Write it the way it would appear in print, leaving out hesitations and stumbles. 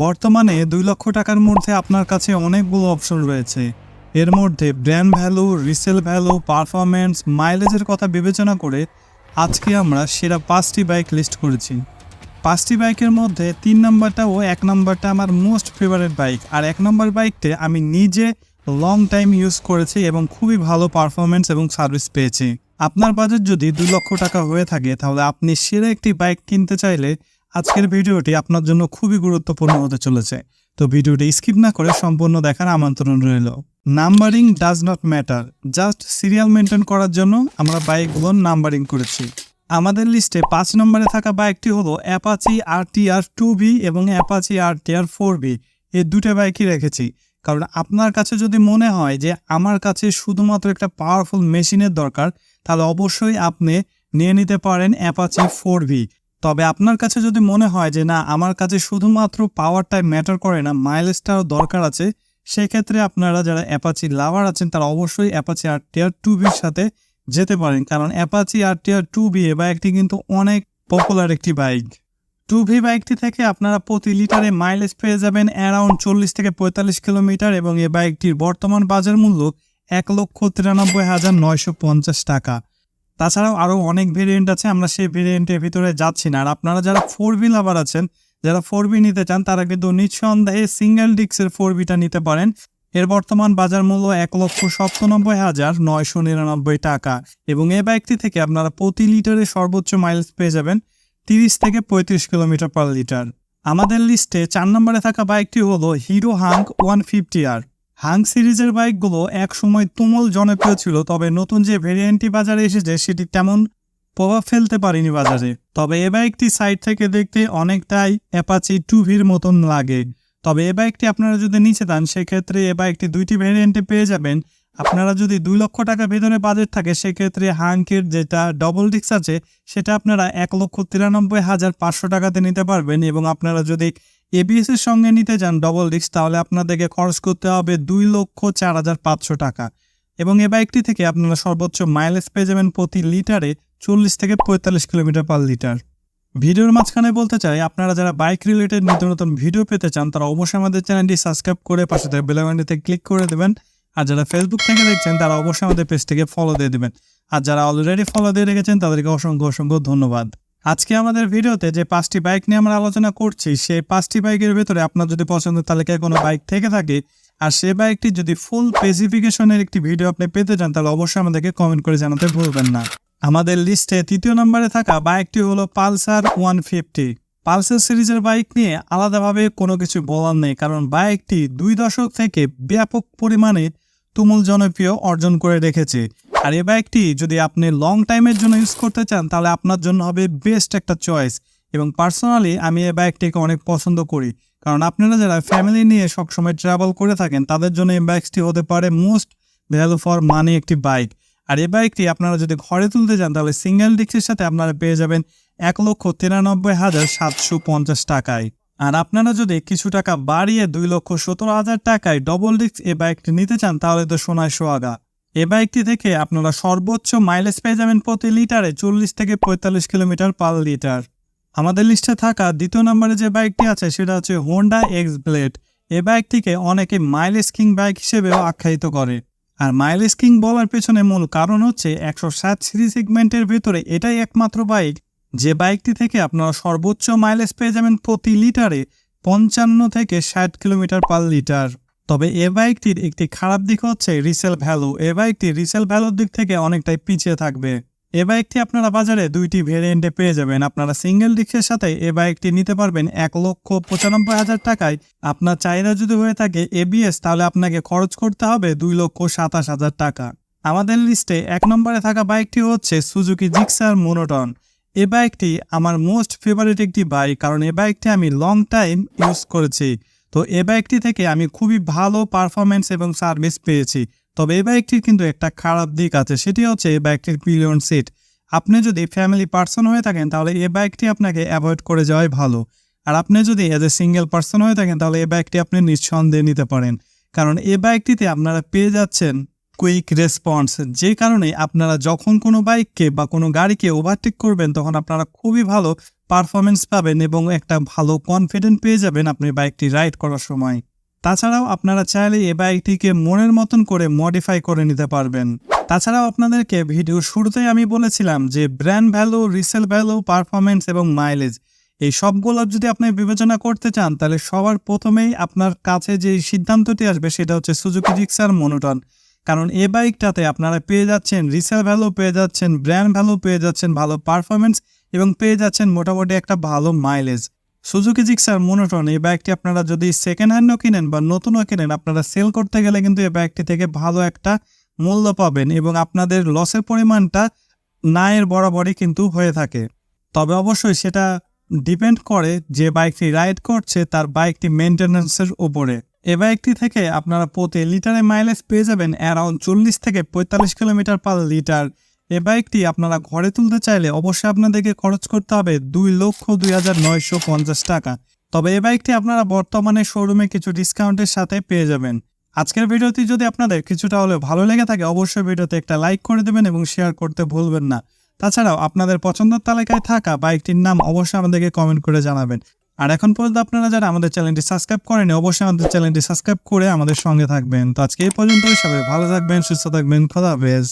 বর্তমানে 2 লক্ষ টাকার মধ্যে আপনার কাছে অনেকগুলো অপশন রয়েছে। এর মধ্যে brand value, resale value, performance, মাইলেজের কথা বিবেচনা করে আজকে আমরা সেরা 5টি বাইক লিস্ট করেছি। 5টি বাইকের মধ্যে 3 নম্বরটা ও 1 নম্বরটা আমার মোস্ট ফেভারিট বাইক। আর 1 নম্বর বাইকটা আমি নিজে লং টাইম ইউজ করেছি এবং খুবই ভালো পারফরম্যান্স এবং সার্ভিস পেয়েছি। আপনার বাজেট যদি 2 লক্ষ টাকা হয়ে থাকে তাহলে আপনি সেরা একটি বাইক কিনতে চাইলে আজকের ভিডিওটি আপনার জন্য খুবই গুরুত্বপূর্ণ হতে চলেছে। তো ভিডিওটি স্কিপ না করে সম্পূর্ণ দেখার আমন্ত্রণ রইল। Numbering does not matter, just serial maintain করার জন্য আমরা বাইকগুলোর নাম্বারিং করেছি। আমাদের লিস্টে 5 নম্বরে থাকা বাইকটি হলো অ্যাপাচি RTR 2B এবং অ্যাপাচি RTR 4B। এই দুটো বাইকই রেখেছি কারণ আপনার কাছে যদি মনে হয় যে আমার কাছে শুধুমাত্র একটা পাওয়ারফুল মেশিনের দরকার তাহলে অবশ্যই আপনি নিয়ে নিতে পারেন অ্যাপাচি 4B। তবে আপনার কাছে যদি মনে হয় যে না, আমার কাছে শুধুমাত্র পাওয়ারটাই ম্যাটার করে না, মাইলেজটাও দরকার আছে, সেক্ষেত্রে আপনারা যারা অ্যাপাচি লাভার আছেন তারা অবশ্যই অ্যাপাচি RTR 2Bর সাথে যেতে পারেন। কারণ অ্যাপাচি RTR 2B এই বাইকটি কিন্তু অনেক পপুলার একটি বাইক। 2B বাইকটি থেকে আপনারা প্রতি লিটারে মাইলেজ পেয়ে যাবেন অ্যারাউন্ড 40 থেকে 45 কিলোমিটার এবং এই বাইকটির বর্তমান বাজার মূল্য 1,93,950 টাকা। তাছাড়াও আরও অনেক ভেরিয়েন্ট আছে, আমরা সেই ভেরিয়েন্টের ভিতরে যাচ্ছি না। আর আপনারা যারা 4B লাভার আছেন, যারা 4B নিতে চান তারা কিন্তু নিঃসন্দেহে সিঙ্গেল ডিস্কের 4Bটা নিতে পারেন। এর বর্তমান বাজার মূল্য 1,97,999 টাকা এবং এই বাইকটি থেকে আপনারা প্রতি লিটারে সর্বোচ্চ মাইলেজ পেয়ে যাবেন 30 থেকে 35 কিলোমিটার পার লিটার। আমাদের লিস্টে 4 নম্বরে থাকা বাইকটি হলো হিরো হাঙ্ক 150R। হাঙ্ক সিরিজের বাইকগুলো এক সময় তুমুল জনপ্রিয় ছিল, তবে নতুন যে ভেরিয়েন্টটি বাজারে এসেছে সেটি তেমন প্রভাব ফেলতে পারেনি বাজারে। তবে এ বাইকটি সাইড থেকে দেখতে অনেকটাই অ্যাপাচি 2Bর মতন লাগে। তবে এ বাইকটি আপনারা যদি নিতে চান সেক্ষেত্রে এ বাইকটি 2টি ভেরিয়েন্টে পেয়ে যাবেন। আপনারা যদি 2 লক্ষ টাকা ভেতরে বাজেট থাকে সেক্ষেত্রে হাঙ্কের যেটা ডবল ডিস্ক আছে সেটা আপনারা 1,93,500 টাকাতে নিতে পারবেন এবং আপনারা যদি ABS এর সঙ্গে নিতে চান ডবল ডিস্ক তাহলে আপনাদেরকে খরচ করতে হবে 2,04,500 টাকা এবং এই বাইকটি থেকে আপনারা সর্বোচ্চ মাইলেজ পেয়ে যাবেন প্রতি লিটারে 40 থেকে 45 কিলোমিটার পার লিটার। ভিডিওর মাঝখানে বলতে চাই, আপনারা যারা বাইক রিলেটেড নিত্য নতুন ভিডিও পেতে চান তারা অবশ্যই আমাদের চ্যানেলটি সাবস্ক্রাইব করে পাশে থাকা বেল আইকনটিতে ক্লিক করে দেবেন। আর যারা ফেসবুক থেকে দেখছেন তারা অবশ্যই আমাদের পেজটিকে ফলো দিয়ে দেবেন। আর যারা অলরেডি ফলো দিয়ে রেখেছেন তাদেরকে অসংখ্য ধন্যবাদ। আজকে আমাদের ভিডিওতে যে 5টি বাইক নিয়ে আমরা আলোচনা করছি সেই 5টি বাইকের ভেতরে আপনার যদি পছন্দের তালিকায় কোনো বাইক থেকে থাকে আর সেই বাইকটি যদি ফুল স্পেসিফিকেশনের একটি ভিডিও আপনি পেতে চান তাহলে অবশ্যই আমাদেরকে কমেন্ট করে জানাতে ভুলবেন না। আমাদের লিস্টে 3য় নম্বরে থাকা বাইকটি হলো পালসার 150। পালসার সিরিজের বাইক নিয়ে আলাদাভাবে কোনো কিছু বলার নেই কারণ বাইকটি 2 দশক থেকে ব্যাপক পরিমাণে তুমুল জনপ্রিয় অর্জন করে রেখেছে। আর এই বাইকটি যদি আপনি লং টাইমের জন্য ইউজ করতে চান তাহলে আপনার জন্য হবে বেস্ট একটা চয়েস এবং পার্সোনালি আমি এই বাইকটিকে অনেক পছন্দ করি কারণ আপনারা যারা ফ্যামিলি নিয়ে সবসময় ট্রাভেল করে থাকেন তাদের জন্য এই বাইকটি হতে পারে মোস্ট ভ্যালু ফর মানি একটি বাইক। আর এই বাইকটি আপনারা যদি ঘরে তুলতে চান তাহলে সিঙ্গেল ডিস্কের সাথে আপনারা পেয়ে যাবেন 1,93,750 টাকায়। আর আপনারা যদি কিছু টাকা বাড়িয়ে 2,17,000 টাকায় ডবল ডিস্ক এই বাইকটি নিতে চান তাহলে তো সোনায় সোহাগা। এই বাইকটি থেকে আপনারা সর্বোচ্চ মাইলেজ পেয়ে যাবেন প্রতি লিটারে 40 থেকে 45 কিলোমিটার পার লিটার। আমাদের লিস্টে থাকা 2য় নম্বরে যে বাইকটি আছে সেটা হচ্ছে হোন্ডা X-Blade। এই বাইকটিকে অনেকে মাইলেজ কিং বাইক হিসেবেও আখ্যায়িত করে। আর মাইলেজ কিং বলার পেছনে মূল কারণ হচ্ছে 160 সিরিজ সেগমেন্টের ভেতরে এটাই একমাত্র বাইক যে বাইকটি থেকে আপনারা সর্বোচ্চ মাইলেজ পেয়ে যাবেন প্রতি লিটারে 55 থেকে 60 কিলোমিটার পার লিটার। তবে এ বাইকটির একটি খারাপ দিক হচ্ছে রিসেল ভ্যালু। এ বাইকটি রিসেল ভ্যালুর দিক থেকে অনেকটাই পিছিয়ে থাকবে। এ বাইকটি আপনারা বাজারে 2টি ভেরিয়েন্টে পেয়ে যাবেন। আপনারা সিঙ্গেল ডিস্কের সাথে এ বাইকটি নিতে পারবেন 1,95,000 টাকায়। আপনার চাহিদা যদি হয়ে থাকে ABS তাহলে আপনাকে খরচ করতে হবে 2,27,000 টাকা। আমাদের লিস্টে 1 নম্বরে থাকা বাইকটি হচ্ছে সুজুকি জিক্সার মোনোটন। এ বাইকটি আমার মোস্ট ফেভারিট একটি বাইক কারণ এ বাইকটি আমি লং টাইম ইউজ করেছি। তো এ বাইকটি থেকে আমি খুবই ভালো পারফরমেন্স এবং সার্ভিস পেয়েছি। তবে এই বাইকটির কিন্তু একটা খারাপ দিক আছে, সেটি হচ্ছে এই বাইকটির পিলিয়ন সিট। আপনি যদি ফ্যামিলি পার্সন হয়ে থাকেন তাহলে এই বাইকটি আপনাকে অ্যাভয়েড করে যাওয়াই ভালো। আর আপনি যদি এজ এ সিঙ্গেল পার্সন হয়ে থাকেন তাহলে এই বাইকটি আপনি নিঃসন্দেহে নিতে পারেন কারণ এই বাইকটিতে আপনারা পেয়ে যাচ্ছেন কুইক রেসপন্স, যে কারণে আপনারা যখন কোনো বাইককে বা কোনো গাড়িকে ওভারটেক করবেন তখন আপনারা খুবই ভালো পারফরমেন্স পাবেন এবং একটা ভালো কনফিডেন্ট পেয়ে যাবেন আপনি বাইকটি রাইড করার সময়। তাছাড়াও আপনারা চাইলে এই বাইকটিকে মনের মতন করে মডিফাই করে নিতে পারবেন। তাছাড়াও আপনাদেরকে ভিডিওর শুরুতেই আমি বলেছিলাম যে brand value, resale value, performance এবং মাইলেজ এই সবগুলো যদি আপনি বিবেচনা করতে চান তাহলে সবার প্রথমেই আপনার কাছে যে সিদ্ধান্তটি আসবে সেটা হচ্ছে সুজুকি জিক্সার মনোটন। কারণ এই বাইকটাতে আপনারা পেয়ে যাচ্ছেন রিসেল ভ্যালু, পেয়ে যাচ্ছেন ব্র্যান্ড ভ্যালু, পেয়ে যাচ্ছেন ভালো পারফরমেন্স এবং পেয়ে যাচ্ছেন মোটামুটি একটা ভালো মাইলেজ। সুজুকি জিক্সার মনোটন এই বাইকটি আপনারা যদি সেকেন্ড হ্যান্ডও কিনেন বা নতুনও কিনেন, আপনারা সেল করতে গেলে কিন্তু এই বাইকটি থেকে ভালো একটা মূল্য পাবেন এবং আপনাদের লসের পরিমাণটা নায়ের বরাবরই কিন্তু হয়ে থাকে। তবে অবশ্যই সেটা ডিপেন্ড করে যে বাইকটি রাইড করছে তার বাইকটি মেনটেন্যান্সের উপরে। এ বাইকটি থেকে আপনারা প্রতি লিটারে মাইলেজ পেয়ে যাবেন অ্যারাউন্ড 40 থেকে 45 কিলোমিটার পার লিটার। এ বাইকটি আপনারা ঘরে তুলতে চাইলে অবশ্যই আপনাদেরকে খরচ করতে হবে 2,02,950 টাকা। তবে এই বাইকটি আপনারা বর্তমানে শোরুমে কিছু ডিসকাউন্টের সাথে পেয়ে যাবেন। আজকের ভিডিওটি যদি আপনাদের কিছুটা হলেও ভালো লেগে থাকে অবশ্যই ভিডিওতে একটা লাইক করে দেবেন এবং শেয়ার করতে ভুলবেন না। তাছাড়াও আপনাদের পছন্দের তালিকায় থাকা বাইকটির নাম অবশ্যই আমাদেরকে কমেন্ট করে জানাবেন। আর এখন পর্যন্ত আপনারা যারা আমাদের চ্যানেলটি সাবস্ক্রাইব করেনি অবশ্যই আমাদের চ্যানেলটি সাবস্ক্রাইব করে আমাদের সঙ্গে থাকবেন। তো আজকে এই পর্যন্তই, সবাই ভালো থাকবেন, সুস্থ থাকবেন, খোদা হাফেজ।